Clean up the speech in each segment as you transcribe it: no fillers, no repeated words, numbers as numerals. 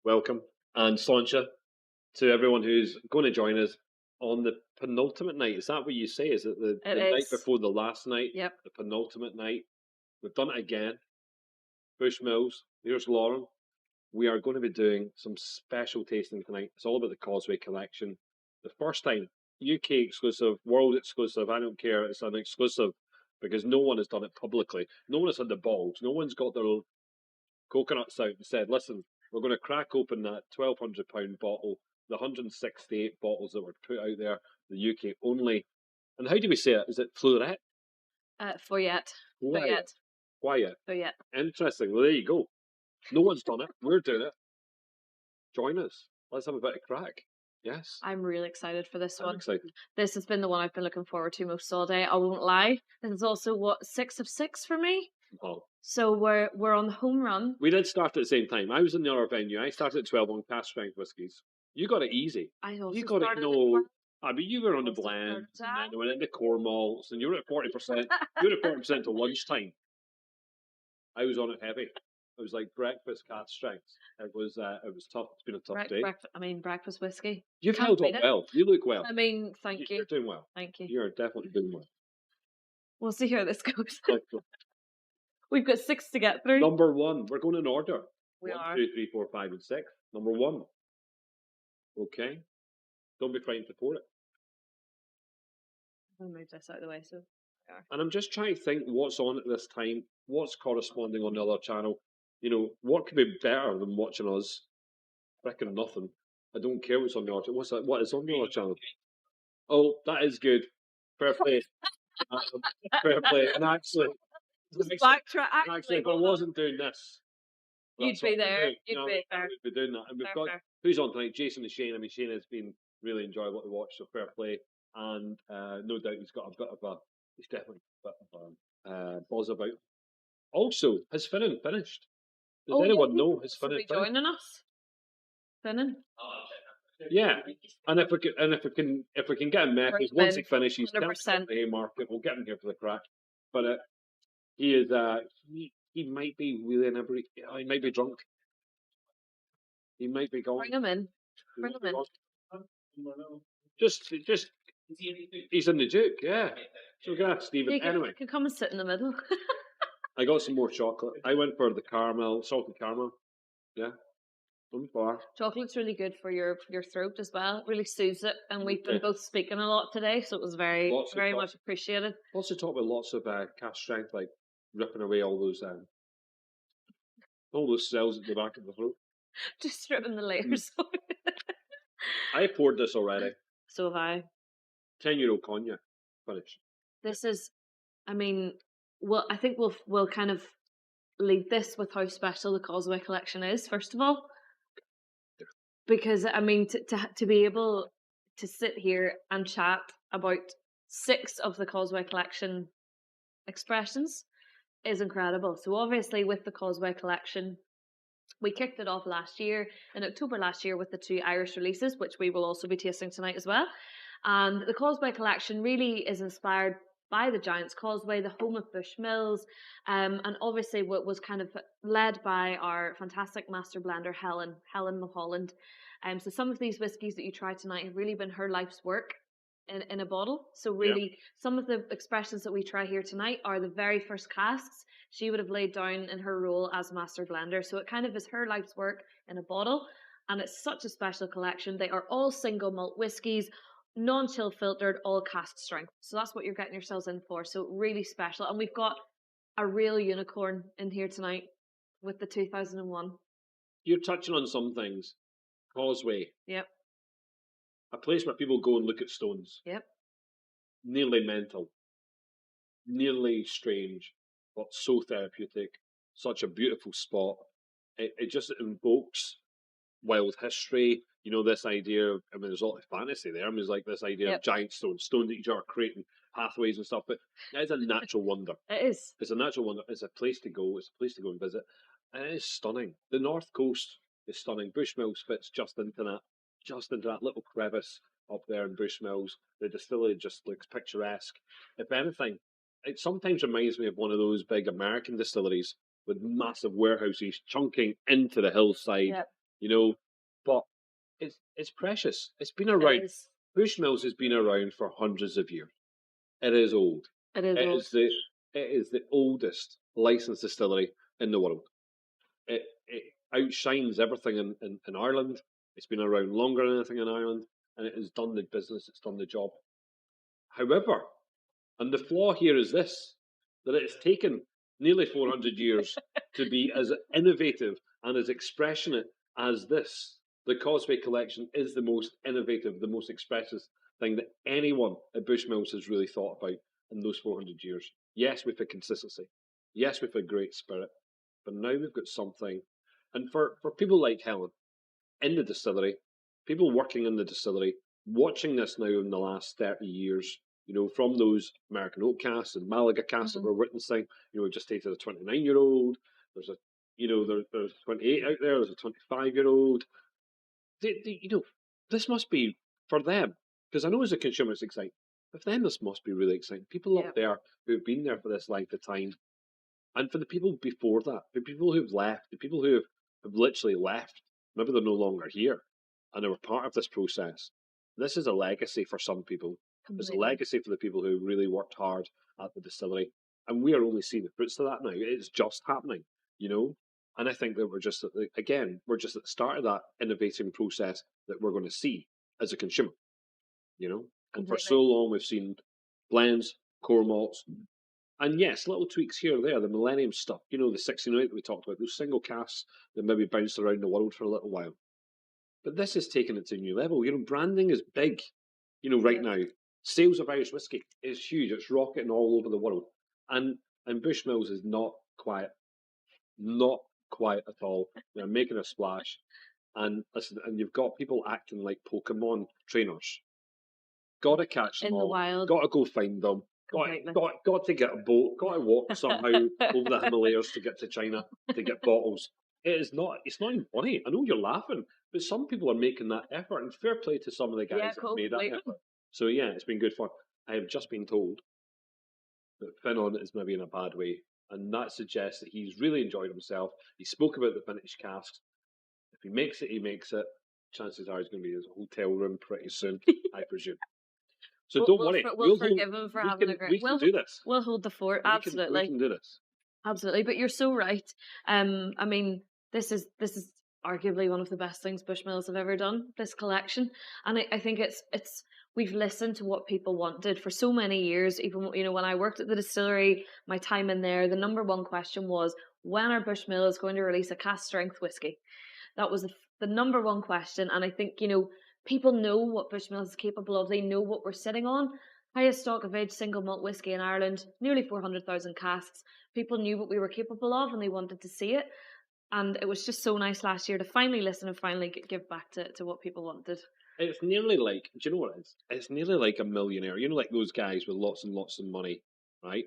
welcome, and Sláinte to everyone who's going to join us on the penultimate night. Is that what you say? Is it the night before the last night? Yep. The penultimate night. We've done it again. Bushmills. Here's Lauren. We are going to be doing some special tasting tonight. It's all about the Causeway collection. The first time, UK exclusive, world exclusive. I don't care. It's an exclusive because no one has done it publicly. No one has had the balls. No one's got their coconuts out and said, listen, we're going to crack open that £1,200 bottle, the 168 bottles that were put out there, the UK only. And how do we say it? Is it Fleurette? Foyette. Foyette. Quiet. Foyette. Interesting. Well, there you go. No one's done it. We're doing it. Join us. Let's have a bit of crack. Yes. I'm really excited for this one. Excited. This has been the one I've been looking forward to most all day. I won't lie. This is also 6 of 6 for me. Oh. So we're on the home run. We did start at the same time. I was in the other venue. I started at 12 on Cask strength whiskies. You got it easy. You got it. No. I mean, you were on the blend, and then went into core malts, and you were at 40%. You were at 40% till lunchtime. I was on it heavy. It was like breakfast Cask strength. It was tough. It's been a tough day. Breakfast whiskey. You've held up well. You look well. I mean, thank you. You're doing well. Thank you. You're definitely doing well. We'll see how this goes. We've got 6 to get through. Number 1. We're going in order. We 1, are. 2, 3, 4, 5, and 6. Number 1. Okay. Don't be frightened to pour it. I'll move this out of the way. And I'm just trying to think what's on at this time, what's corresponding on the other channel. You know, what could be better than watching us? Frickin' nothing. I don't care what's on the other channel. What's that? What is on the other channel? Oh, that is good. Fair play. Fair play. And actually, if I wasn't doing this, you'd be there. You'd be there. We'd be doing that. And we've got who's on tonight? Jason and Shane. I mean, Shane has been really enjoyable to watch, so fair play. And no doubt he's got a bit of a, he's definitely got a bit of a buzz about. Also, has Finnan finished? Does anyone know his Finnan finished? Joining us, Finnan. Yeah, and if we can get him message once he finishes, 100% the Haymarket, we'll get him here for the crack. But he is he might be really inebriated. He might be drunk. He might be gone. Bring him in. Bring him in. Just he's in the Duke, yeah. So we're gonna have Stephen anyway. You can come and sit in the middle. I got some more chocolate. I went for the caramel, salted caramel. Yeah. Chocolate's really good for your throat as well. It really soothes it, and we've been both speaking a lot today, so it was very much appreciated. Lots of talk with lots of Cask strength, like ripping away all those cells at the back of the throat. Just stripping the layers. I poured this already. So have I. 10-year-old Cognac. Finish. This is, I mean, well, I think we'll kind of lead this with how special the Causeway collection is, first of all. Because, I mean, to be able to sit here and chat about 6 of the Causeway collection expressions is incredible. So obviously with the Causeway collection, we kicked it off last year, in October last year, with the 2 Irish releases, which we will also be tasting tonight as well. And the Causeway collection really is inspired by the Giant's Causeway, the home of Bushmills, and obviously what was kind of led by our fantastic master blender, Helen Mulholland. So some of these whiskies that you try tonight have really been her life's work in a bottle. So really, some of the expressions that we try here tonight are the very first casks she would have laid down in her role as master blender. So it kind of is her life's work in a bottle, and it's such a special collection. They are all single malt whiskies, non-chill filtered, all cask strength. So that's what you're getting yourselves in for. So really special. And we've got a real unicorn in here tonight with the 2001. You're touching on some things. Causeway. Yep. A place where people go and look at stones. Yep. Nearly mental. Nearly strange, but so therapeutic. Such a beautiful spot. It just invokes wild history. You know, this idea of, I mean, there's a lot of fantasy there. I mean, there's like this idea of giant stone that you are creating pathways and stuff, but it is a natural wonder. It is. It's a natural wonder. It's a place to go. It's a place to go and visit. And it is stunning. The North Coast is stunning. Bushmills fits just into that little crevice up there in Bushmills. The distillery just looks picturesque. If anything, it sometimes reminds me of one of those big American distilleries with massive warehouses chunking into the hillside. Yep. But it's precious. It's been It around. is. Bushmills has been around for hundreds of years. It is old. It is It old. is the it is the oldest licensed distillery in the world. It outshines everything in Ireland. It's been around longer than anything in Ireland, and it has done the business. It's done the job. However, and the flaw here is this, that it's taken nearly 400 years to be as innovative and as expressionate as this. The Causeway collection is the most innovative, the most expressive thing that anyone at Bushmills has really thought about in those 400 years. Yes, we've had consistency. Yes, we've had great spirit. But now we've got something. And for people like Helen in the distillery, people working in the distillery, watching this now in the last 30 years, from those American oak casks and Malaga casks that we're witnessing, we've just tasted a 29-year-old. There's there's 28 out there. There's a 25-year-old. This must be for them, because I know as a consumer it's exciting. But for them, this must be really exciting. People up there who've been there for this length of time, and for the people before that, the people who've left, the people who have literally left, maybe they're no longer here, and they were part of this process. This is a legacy for some people. It's a legacy for the people who really worked hard at the distillery. And we are only seeing the fruits of that now. It's just happening, And I think that we're just at the start of that innovating process that we're going to see as a consumer, And for so long we've seen blends, core malts, and yes, little tweaks here or there, the Millennium stuff, the 1608 that we talked about, those single casks that maybe bounced around the world for a little while. But this is taking it to a new level. Branding is big, right now. Sales of Irish whiskey is huge. It's rocketing all over the world. And Bushmills is not quiet. Not quiet at all. They're making a splash. And listen, and you've got people acting like Pokemon trainers. Got to catch them in all. The wild. Got to go find them. Got to get a boat. Got to walk somehow over the Himalayas to get to China to get bottles. It's not even funny. I know you're laughing, but some people are making that effort, and fair play to some of the guys that made that effort. So yeah, it's been good fun. I have just been told that Finnon is maybe in a bad way, and that suggests that he's really enjoyed himself. He spoke about the vintage casks. If he makes it, he makes it. Chances are he's going to be in his hotel room pretty soon, I presume. So don't worry. We'll forgive him for having a great. We can do this. We'll hold the fort. Absolutely. We can do this. Absolutely. But you're so right. I mean, this is arguably one of the best things Bushmills have ever done. This collection, and I think it's we've listened to what people wanted for so many years. Even when I worked at the distillery, my time in there, the number one question was, when are Bushmills going to release a cask strength whiskey? That was the number one question, and I think people know what Bushmills is capable of. They know what we're sitting on. Highest stock of aged single malt whiskey in Ireland, nearly 400,000 casks. People knew what we were capable of and they wanted to see it. And it was just so nice last year to finally listen and finally give back to what people wanted. It's nearly like, do you know what it is? It's nearly like a millionaire. Like those guys with lots and lots of money, right?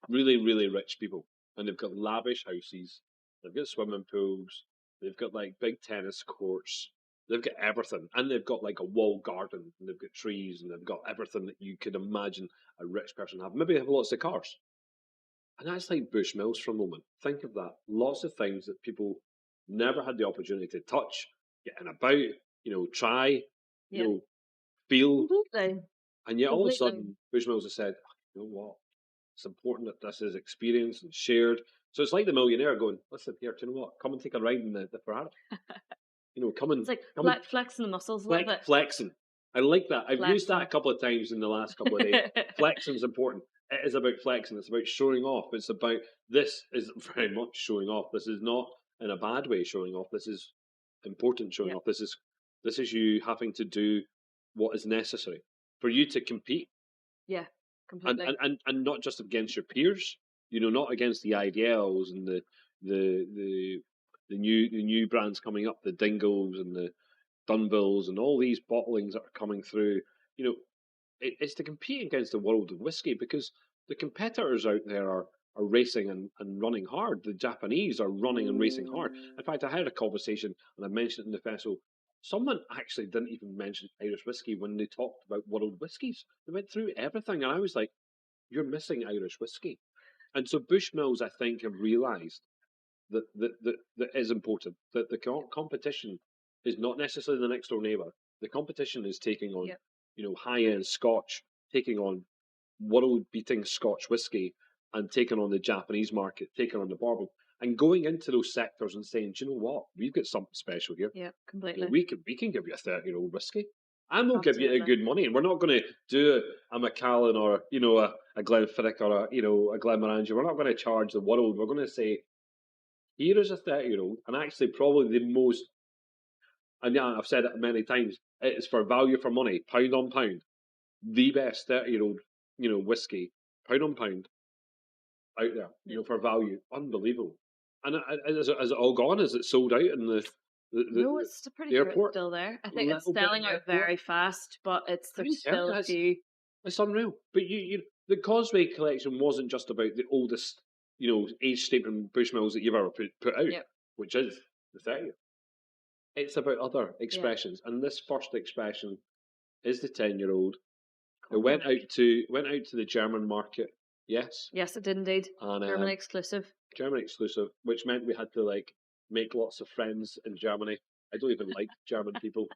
Really, really rich people. And they've got lavish houses. They've got swimming pools. They've got like big tennis courts. They've got everything. And they've got like a walled garden. And they've got trees. And they've got everything that you could imagine a rich person have. Maybe they have lots of cars. And that's like Bushmills for a moment. Think of that. Lots of things that people never had the opportunity to touch, get in about, try, feel. Completely. And yet all of a sudden, Bushmills have said, you know what? It's important that this is experienced and shared. So it's like the millionaire going, listen, here, do you know what? Come and take a ride in the Ferrari. Come and... It's like flexing the muscles a little bit. Flexing. I like that. I've used that a couple of times in the last couple of days. Flexing is important. It is about flexing. It's about showing off. It's about, this is very much showing off. This is not in a bad way showing off. This is important showing off. This is you having to do what is necessary for you to compete. Yeah, completely. And not just against your peers, not against the IDLs and the new brands coming up, the Dingles and the Dunvilles and all these bottlings that are coming through. It's to compete against the world of whiskey, because the competitors out there are racing and running hard. The Japanese are running and racing hard. In fact, I had a conversation, and I mentioned it in the festival. Someone actually didn't even mention Irish whiskey when they talked about world whiskies. They went through everything, and I was like, you're missing Irish whiskey. And so Bushmills, I think, have realised that is important. That the competition is not necessarily the next door neighbour. The competition is taking on, high end Scotch, taking on world beating Scotch whiskey, and taking on the Japanese market, taking on the bourbon, and going into those sectors and saying, do you know what, we've got something special here. Yeah, completely. We can give you a 30-year-old whiskey. And we'll give you a Absolutely. good money, and we're not going to do a Macallan or a Glenfiddich or a Glenmorangie. We're not going to charge the world. We're going to say, here is a 30-year-old, and actually probably the most, and yeah, I've said it many times, it is for value for money, pound on pound, the best 30-year-old, whiskey, pound on pound, out there, for value, unbelievable. And is it all gone? Is it sold out in the no, it's pretty sure it's airport? still there. I think it's selling out very fast, but there's still a few. It's unreal. But the Causeway collection wasn't just about the oldest, age-statement Bushmills that you've ever put out, which is the 30th. It's about other expressions, and this first expression is the 10-year-old. It went out to the German market. Yes. Yes, it did indeed. And, German exclusive. German exclusive, which meant we had to make lots of friends in Germany. I don't even like German people.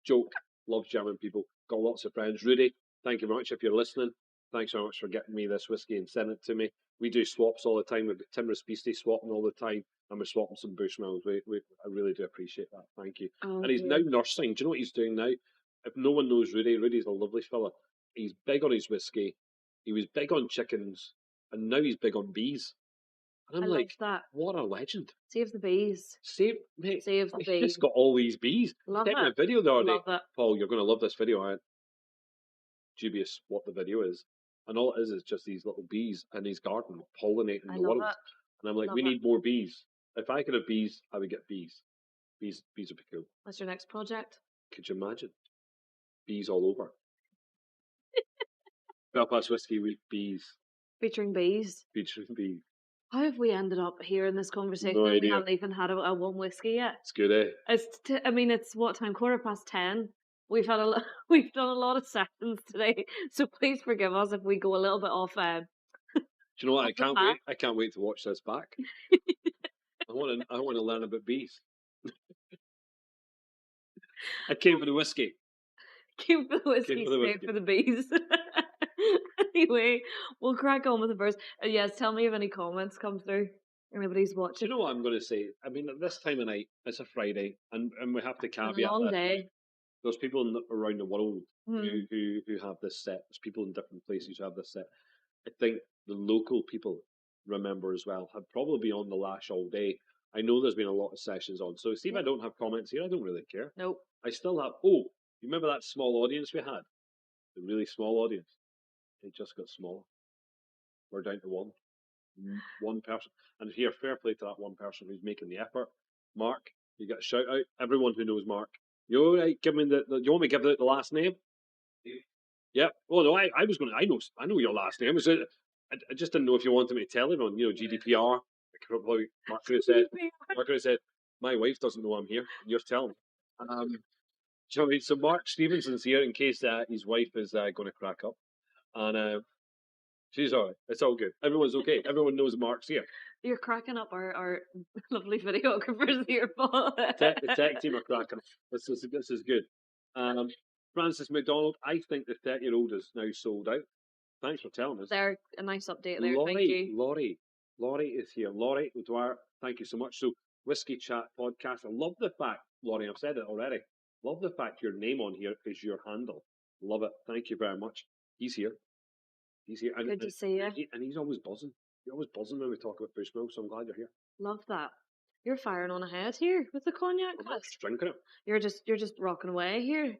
Joke. Love German people. Got lots of friends. Rudy, thank you very much if you're listening. Thanks very much for getting me this whiskey and sending it to me. We do swaps all the time. We've got Tim Raspisti swapping all the time, and we're swapping some Bushmills. I really do appreciate that. Thank you. And he's now nursing. Do you know what he's doing now? If no one knows Rudy, Rudy's a lovely fella. He's big on his whiskey. He was big on chickens, and now he's big on bees. And I'm like, that. What a legend. Save the bees. Save the bees. He's just got all these bees. Love it. Me a video the other day. Paul, you're going to love this video. I'm dubious what the video is. And all it is just these little bees in his garden pollinating the world. And I'm like, we need more bees. If I could have bees, I would get bees. Bees would be cool. What's your next project? Could you imagine? Bees all over. Belfast Whiskey Week bees. Featuring bees. Featuring bees. How have we ended up here in this conversation? No idea. We haven't even had a one whiskey yet. It's good, eh? It's what time? 10:15. We've done a lot of sessions today, so please forgive us if we go a little bit off. Do you know what? I can't wait to watch this back. I want to learn about bees. I came for the whiskey. Came for the whiskey, stayed for the bees. Anyway, we'll crack on with the first. Yes, tell me if any comments come through. Anybody's watching. Do you know what I'm going to say? I mean, at this time of night, it's a Friday, and we have to caveat a long day. There's people around the world who have this set. There's people in different places who have this set. I think the local people remember as well. Have probably been on the lash all day. I know there's been a lot of sessions on. So see if I don't have comments here, I don't really care. Nope. I still have. Oh, you remember that small audience we had? The really small audience. It just got smaller. We're down to one person. And here, fair play to that one person who's making the effort. Mark, you got a shout out. Everyone who knows Mark. You all right? Give me you want me to give out the last name? Yep. Oh no, I was going to. I know your last name. I just didn't know if you wanted me to tell everyone. GDPR. Mark could have said, my wife doesn't know I'm here. You're telling me. So Mark Stevenson's here in case his wife is going to crack up. And she's all right. It's all good. Everyone's okay. Everyone knows Mark's here. You're cracking up our lovely videographers here, Paul. The tech team are cracking up. This is good. Francis McDonald, I think the 30-year-old is now sold out. Thanks for telling us. They're a nice update there. Thank you. Laurie is here. Laurie O'Dwyer, thank you so much. So, Whiskey Chat podcast. I love the fact, Laurie, I've said it already. Love the fact your name on here is your handle. Love it. Thank you very much. He's here. And, good to see you. And he's always buzzing. You're always buzzing when we talk about Bushmills, so I'm glad you're here. Love that. You're firing on ahead here with the cognac. I'm just drinking it. You're just rocking away here.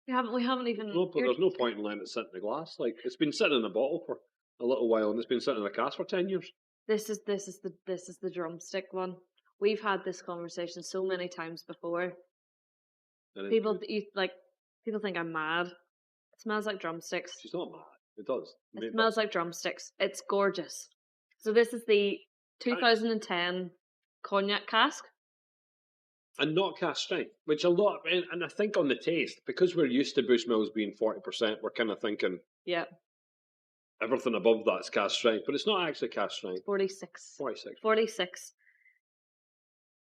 We haven't even. No, but there's no point in letting it sit in the glass. Like it's been sitting in a bottle for a little while, and it's been sitting in a cask for 10 years. This is the drumstick one. We've had this conversation so many times before. People think I'm mad. It smells like drumsticks. She's not mad. It does. It smells like drumsticks. It's gorgeous. So this is the 2010 Cognac cask. And not cask strength, which a lot, and I think on the taste, because we're used to Bushmills being 40%, we're kind of thinking, yeah, everything above that's cask strength, but it's not actually cask strength. 46.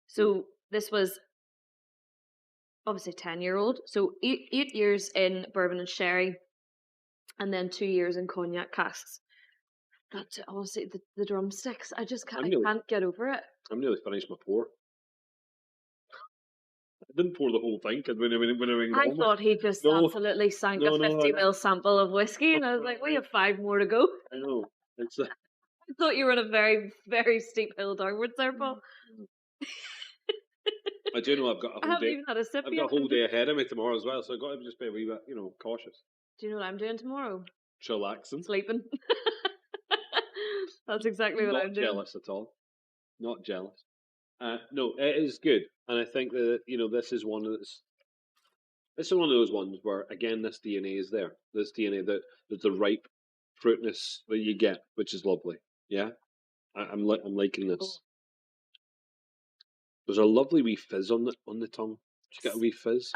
So this was obviously 10-year-old. So 8 years in bourbon and sherry, and then 2 years in cognac casks. That's honestly the drumsticks. I just can't. I can't get over it. I'm nearly finished my pour. I didn't pour the whole thing because when I thought he just absolutely sank a 50 ml sample of whiskey, and I was like, "We have 5 more to go." I know. It's. I thought you were on a very, very steep hill downwards there, Paul. I do know I've got a whole I haven't day. even had a sip I've yet. got a whole day ahead of me tomorrow as well, so I've got to just be a wee bit, cautious. Do you know what I'm doing tomorrow? Chillaxing. Sleeping. That's exactly what I'm doing. Not jealous at all. Not jealous. No, it is good, and I think that this is one of those. This is one of those ones where again this DNA is there. This DNA that there's the ripe fruitness that you get, which is lovely. Yeah, I'm liking this. Oh. There's a lovely wee fizz on the tongue. Did you get a wee fizz?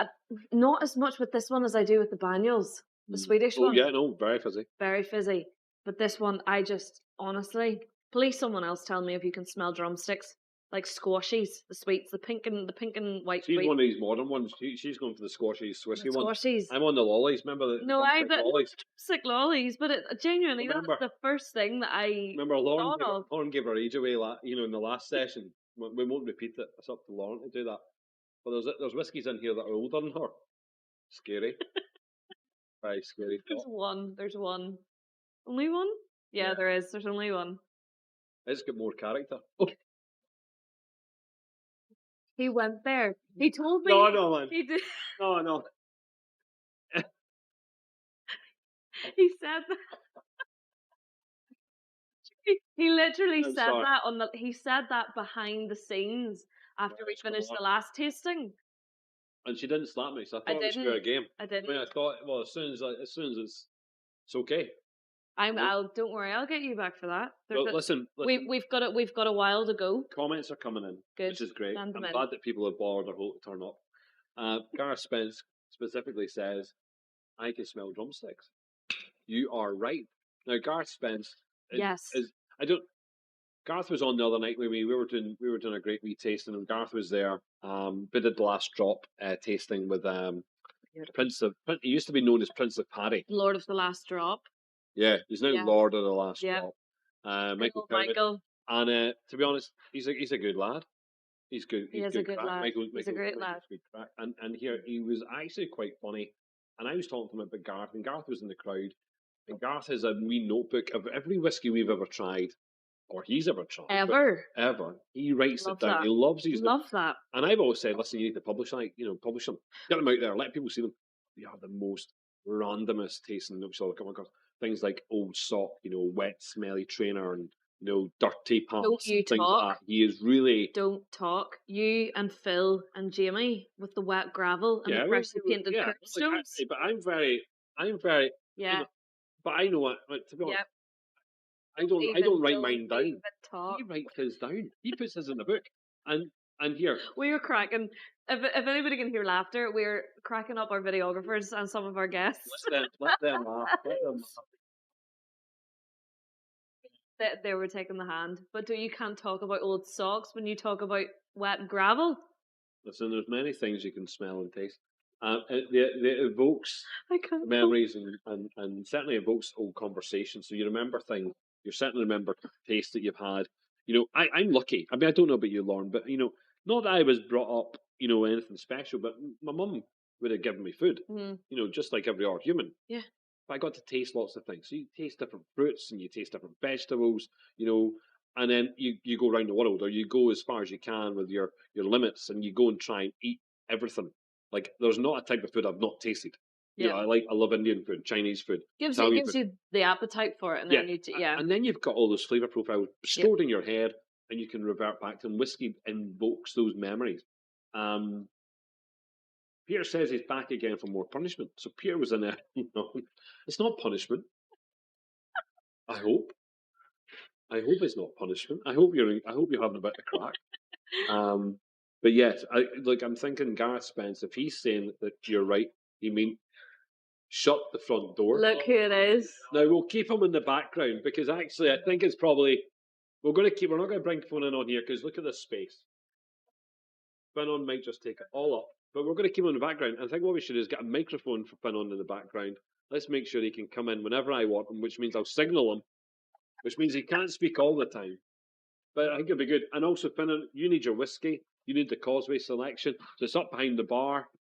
Not as much with this one as I do with the Banyos, the Swedish one. Oh yeah, no, very fizzy. Very fizzy. But this one, I just honestly, please someone else tell me if you can smell drumsticks. Like squashies, the sweets, the pink and white. She's one of these modern ones. She's going for the squashies, Swissy one. Squashies. I'm on the lollies. Remember the lollies? Sick lollies, but genuinely, that's the first thing that I remember. Lauren gave her age away, in the last session. We won't repeat it. It's up to Lauren to do that. But there's whiskies in here that are older than her. Scary. Very scary. There's one. Only one? Yeah, there is. There's only one. It's got more character. He went there. He told me. No, man. He did. No. He said that. He literally said that he said that behind the scenes after we finished the last tasting. And she didn't slap me, so I thought it was fair game. I didn't. I mean, I thought, well, as soon as it's okay. Don't worry, I'll get you back for that. Listen. We've got a while to go. Comments are coming in, which is great. I'm glad that people have bored or hope to turn up. Gareth Spence specifically says, "I can smell drumsticks." You are right. Now, Gareth Spence. Gareth was on the other night with me. We were doing a great wee tasting, and Gareth was there. We did the last drop tasting with he used to be known as Prince of Paddy, Lord of the Last Drop. Yeah, he's now Lord of the Last Drop. Michael. And to be honest, he's a good lad. He's good. He's a good lad. He's a great lad. And here he was actually quite funny. And I was talking to him about Gareth, and Gareth was in the crowd. And Gareth has a wee notebook of every whiskey we've ever tried, or he's ever tried. Ever. He writes it down. That. He loves these. Love that. And I've always said, listen, you need to publish them. Publish them. Get them out there. Let people see them. We are the most randomest tasting notes you'll come across. Things like Old Sock, wet, smelly trainer, and dirty pants. Don't you things talk. Like that. He is really. Don't talk. You and Phil and Jamie with the wet gravel and the freshly painted curbstones. But I'm very. Yeah. But I know what. To be honest, I don't write mine down. He writes his down. He puts his in the book, and here we were cracking. If anybody can hear laughter, we're cracking up our videographers and some of our guests. Let them laugh. They were taking the hand, but you can't talk about Old Socks when you talk about wet gravel. Listen, there's many things you can smell and taste. It evokes memories and certainly evokes old conversations. So you remember things. You certainly remember tastes that you've had. I'm lucky. I mean, I don't know about you, Lauren, but not that I was brought up, anything special, but my mum would have given me food. Just like every other human. Yeah. But I got to taste lots of things. So you taste different fruits and you taste different vegetables, and then you go around the world, or you go as far as you can with your limits, and you go and try and eat everything. Like, there's not a type of food I've not tasted. Yeah. I love Indian food, Chinese food. Gives you the appetite for it, and then and then you've got all those flavour profiles stored in your head, and you can revert back to them. Whiskey invokes those memories. Peter says he's back again for more punishment. So Peter was in there. It's not punishment. I hope it's not punishment. I hope you're having a bit of crack. But yes, I'm thinking Gareth Spence. If he's saying that you're right, he means shut the front door. Look who it is. Now we'll keep him in the background because actually I think it's probably we're not going to bring phone in on here because look at this space. Finon might just take it all up, but we're going to keep him in the background. I think what we should do is get a microphone for Finon in the background. Let's make sure he can come in whenever I want him, which means I'll signal him, which means he can't speak all the time. But I think it'll be good. And also, Finon, you need your whiskey. You need the Causeway selection. So it's up behind the bar.